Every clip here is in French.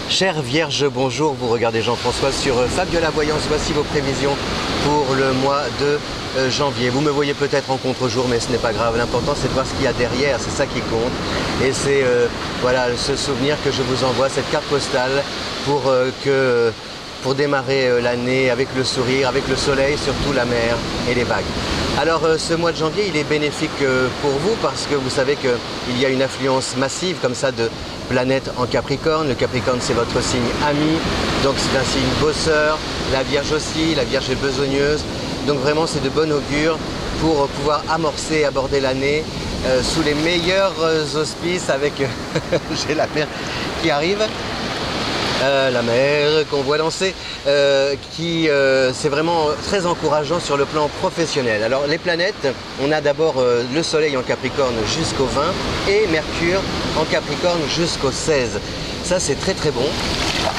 Chère Vierge, bonjour, vous regardez Jean-François sur Fabiola Voyance, voici vos prévisions pour le mois de janvier. Vous me voyez peut-être en contre-jour, mais ce n'est pas grave, l'important c'est de voir ce qu'il y a derrière, c'est ça qui compte. Et c'est voilà, ce souvenir que je vous envoie, cette carte postale pour démarrer l'année avec le sourire, avec le soleil, surtout la mer et les vagues. Alors ce mois de janvier, il est bénéfique pour vous parce que vous savez qu'il y a une affluence massive comme ça de planètes en Capricorne. Le Capricorne, c'est votre signe ami, donc c'est un signe bosseur. La Vierge aussi, la Vierge est besogneuse. Donc vraiment, c'est de bon augure pour pouvoir amorcer et aborder l'année sous les meilleurs auspices avec, j'ai la mer qui arrive. La mer qu'on voit danser, c'est vraiment très encourageant sur le plan professionnel. Alors les planètes, on a d'abord le Soleil en Capricorne jusqu'au 20 et Mercure en Capricorne jusqu'au 16. Ça c'est très très bon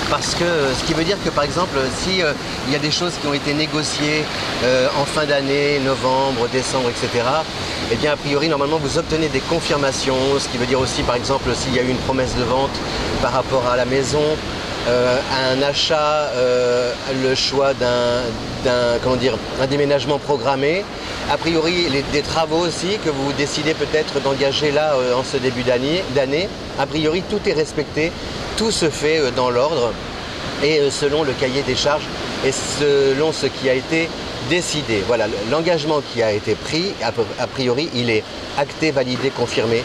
parce que ce qui veut dire que par exemple si il y a des choses qui ont été négociées en fin d'année, novembre, décembre, etc. Eh bien a priori normalement vous obtenez des confirmations, ce qui veut dire aussi par exemple s'il y a eu une promesse de vente par rapport à la maison, un achat, le choix d'un déménagement programmé. A priori, des travaux aussi que vous décidez peut-être d'engager là en ce début d'année. A priori, tout est respecté, tout se fait dans l'ordre et selon le cahier des charges et selon ce qui a été décidé. Voilà, l'engagement qui a été pris, a priori, il est acté, validé, confirmé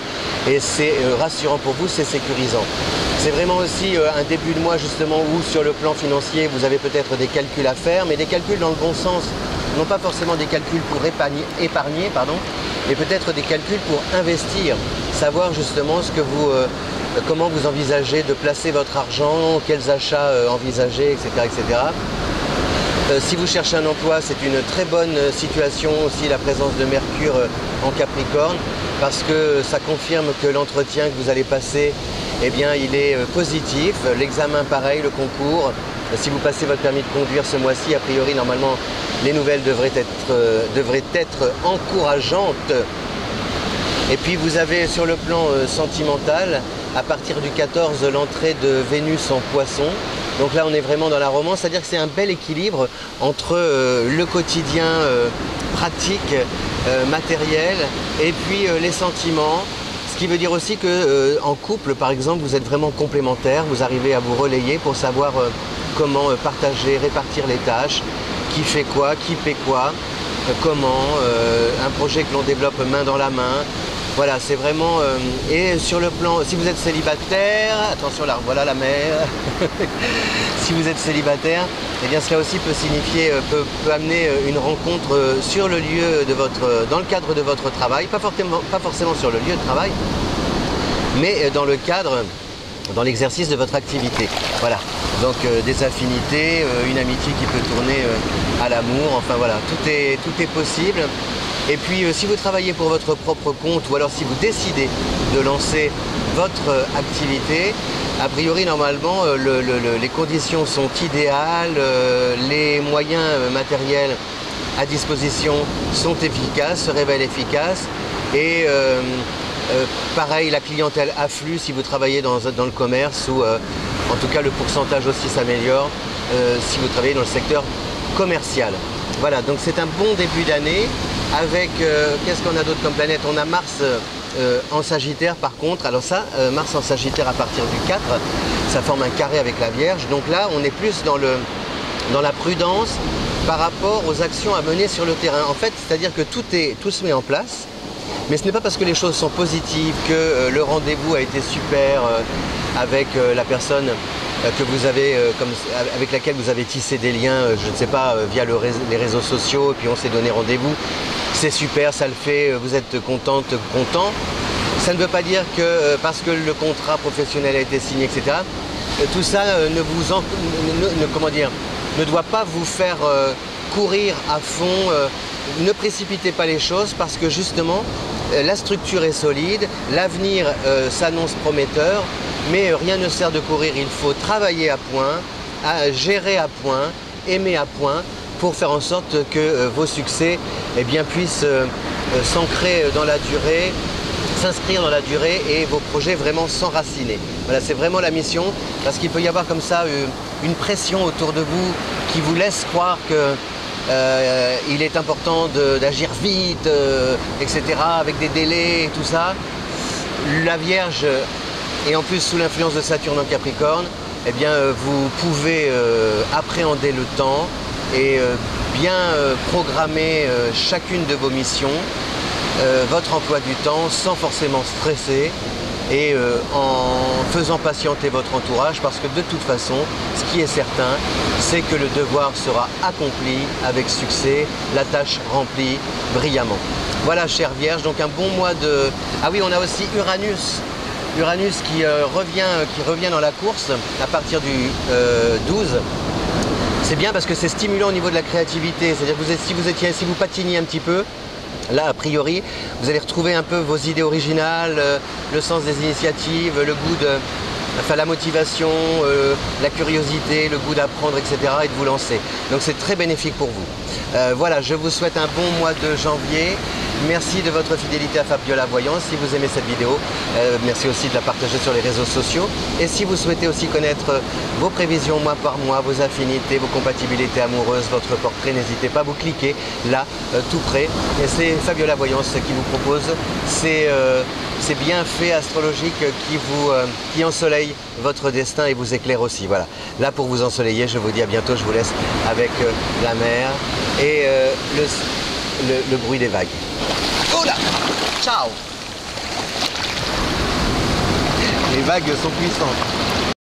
et c'est rassurant pour vous, c'est sécurisant. C'est vraiment aussi un début de mois justement où sur le plan financier vous avez peut-être des calculs à faire, mais des calculs dans le bon sens, non pas forcément des calculs pour épargner, mais peut-être des calculs pour investir, savoir justement comment vous envisagez de placer votre argent, quels achats envisager, etc. etc. Si vous cherchez un emploi, c'est une très bonne situation aussi la présence de Mercure en Capricorne parce que ça confirme que l'entretien que vous allez passer, eh bien, il est positif. L'examen pareil, le concours. Si vous passez votre permis de conduire ce mois-ci, a priori, normalement, les nouvelles devraient être encourageantes. Et puis vous avez sur le plan sentimental, à partir du 14, l'entrée de Vénus en Poisson. Donc là, on est vraiment dans la romance, c'est-à-dire que c'est un bel équilibre entre le quotidien pratique, matériel, et puis les sentiments. Ce qui veut dire aussi qu'en couple, par exemple, vous êtes vraiment complémentaires, vous arrivez à vous relayer pour savoir comment partager, répartir les tâches, qui fait quoi, qui paie quoi, comment, un projet que l'on développe main dans la main. Voilà, c'est vraiment... et sur le plan, si vous êtes célibataire, attention là, voilà la mer. Si vous êtes célibataire, eh bien cela aussi peut signifier, peut amener une rencontre sur le lieu de dans le cadre de votre travail, pas forcément sur le lieu de travail, mais dans le cadre, dans l'exercice de votre activité. Voilà, donc des affinités, une amitié qui peut tourner à l'amour, enfin voilà, tout est possible. Et puis si vous travaillez pour votre propre compte ou alors si vous décidez de lancer votre activité, a priori normalement les conditions sont idéales, les moyens matériels à disposition sont efficaces, se révèlent efficaces et pareil la clientèle afflue si vous travaillez dans le commerce ou en tout cas le pourcentage aussi s'améliore si vous travaillez dans le secteur commercial. Voilà, donc c'est un bon début d'année avec, qu'est-ce qu'on a d'autre comme planète? On a Mars en Sagittaire par contre, alors ça, Mars en Sagittaire à partir du 4, ça forme un carré avec la Vierge, donc là on est plus dans la prudence par rapport aux actions à mener sur le terrain. En fait, c'est-à-dire que tout se met en place, mais ce n'est pas parce que les choses sont positives que le rendez-vous a été super avec la personne que vous avez, avec laquelle vous avez tissé des liens, je ne sais pas, via les réseaux sociaux, et puis on s'est donné rendez-vous. C'est super, ça le fait, vous êtes contente, content. Ça ne veut pas dire que parce que le contrat professionnel a été signé, etc., tout ça ne doit pas vous faire courir à fond. Ne précipitez pas les choses parce que justement, la structure est solide, l'avenir s'annonce prometteur, mais rien ne sert de courir. Il faut travailler à point, gérer à point, aimer à point, pour faire en sorte que vos succès eh bien, puissent s'ancrer dans la durée s'inscrire dans la durée et vos projets vraiment s'enraciner. Voilà, c'est vraiment la mission, parce qu'il peut y avoir comme ça une pression autour de vous qui vous laisse croire que il est important d'agir vite, etc., avec des délais et tout ça. La Vierge, et en plus sous l'influence de Saturne en Capricorne, eh bien, vous pouvez appréhender le temps et bien programmer chacune de vos missions, votre emploi du temps, sans forcément stresser et en faisant patienter votre entourage, parce que de toute façon, ce qui est certain, c'est que le devoir sera accompli avec succès, la tâche remplie brillamment. Voilà, chère Vierge, donc un bon mois de... Ah oui, on a aussi Uranus. Uranus qui revient dans la course à partir du 12. C'est bien parce que c'est stimulant au niveau de la créativité. C'est-à-dire que si vous patiniez un petit peu, là, a priori, vous allez retrouver un peu vos idées originales, le sens des initiatives, le goût de... Enfin, la motivation, la curiosité, le goût d'apprendre, etc. et de vous lancer. Donc c'est très bénéfique pour vous. Voilà, je vous souhaite un bon mois de janvier. Merci de votre fidélité à Fabiola Voyance. Si vous aimez cette vidéo, merci aussi de la partager sur les réseaux sociaux. Et si vous souhaitez aussi connaître vos prévisions mois par mois, vos affinités, vos compatibilités amoureuses, votre portrait, n'hésitez pas, vous cliquez là, tout près. Et c'est Fabiola Voyance qui vous propose ces bienfaits astrologiques qui ensoleillent votre destin et vous éclairent aussi. Voilà. Là, pour vous ensoleiller, je vous dis à bientôt. Je vous laisse avec la mer et le bruit des vagues. Oh là! Ciao! Les vagues sont puissantes.